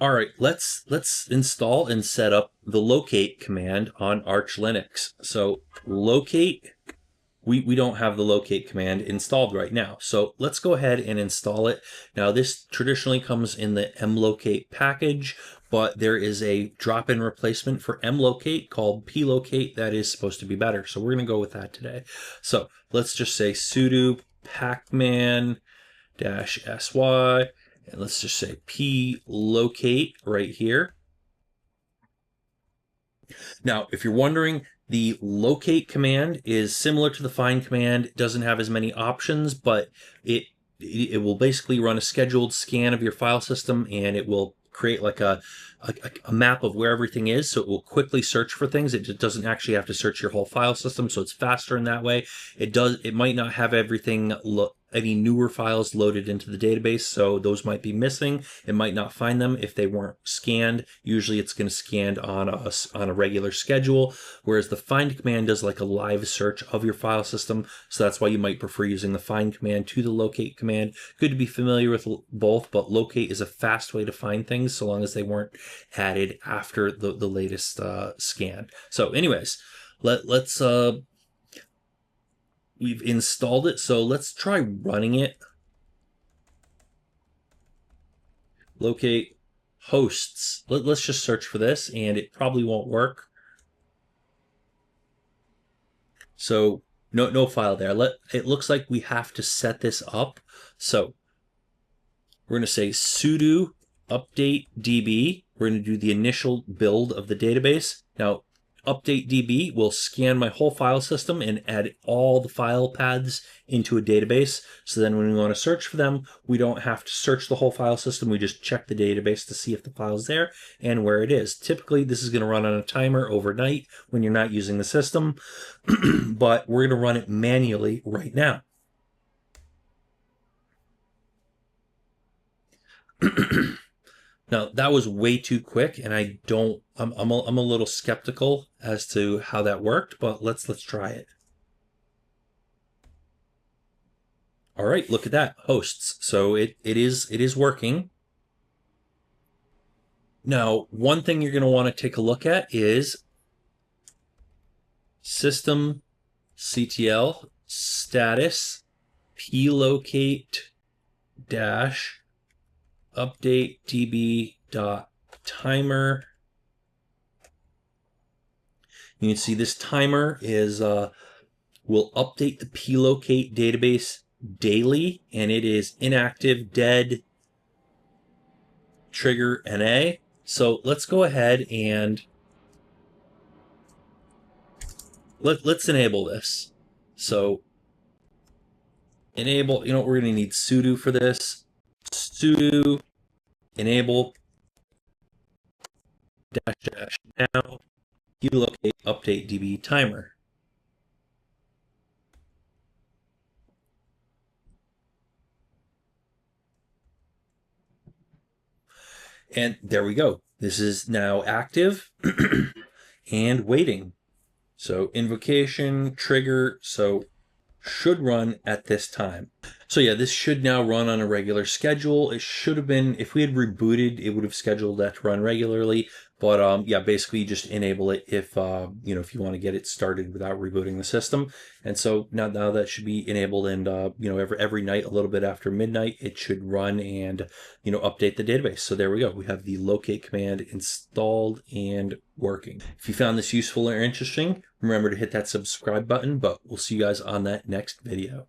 All right, let's install and set up the locate command on Arch Linux. So locate, we don't have the locate command installed right now. So let's go ahead and install it. Now this traditionally comes in the mlocate package, but there is a drop-in replacement for mlocate called plocate that is supposed to be better. So we're gonna go with that today. So let's just say sudo pacman-sy, and let's just say plocate right here. Now, if you're wondering, the locate command is similar to the find command. It doesn't have as many options, but it will basically run a scheduled scan of your file system, and it will create like a map of where everything is. So it will quickly search for things. It doesn't actually have to search your whole file system, so it's faster in that way. It might not have everything any newer files loaded into the database, so those might be missing. It might not find them if they weren't scanned. Usually it's going to scan on a regular schedule, whereas the find command does like a live search of your file system, so that's why you might prefer using the find command to the locate command. Good to be familiar with both, but locate is a fast way to find things so long as they weren't added after the latest scan. So anyways, let's we've installed it, so let's try running it. Locate hosts. Let's just search for this, and it probably won't work. So no file there. It looks like we have to set this up. So we're going to say sudo update db. We're going to do the initial build of the database. Now, update db will scan my whole file system and add all the file paths into a database. So then when we want to search for them, we don't have to search the whole file system. We just check the database to see if the file's there and where it is. Typically, this is going to run on a timer overnight when you're not using the system, but we're going to run it manually right now. Now that was way too quick, and I'm a little skeptical as to how that worked, but let's try it. All right, look at that, hosts. So it is working. Now, one thing you're going to want to take a look at is systemctl status plocate dash update db.timer. You can see this timer is will update the plocate database daily, and it is inactive, dead, trigger NA. So let's go ahead and let's enable this. So enable, we're going to need sudo for this. Sudo enable dash now plocate update db timer. And there we go. This is now active and waiting. So invocation, trigger, so should run at this time. So yeah, this should now run on a regular schedule. It should have been, if we had rebooted, it would have scheduled that to run regularly. But yeah, basically you just enable it if if you want to get it started without rebooting the system. And so now that should be enabled, and every night a little bit after midnight it should run and update the database. So there we go. We have the locate command installed and working. If you found this useful or interesting, remember to hit that subscribe button, but we'll see you guys on that next video.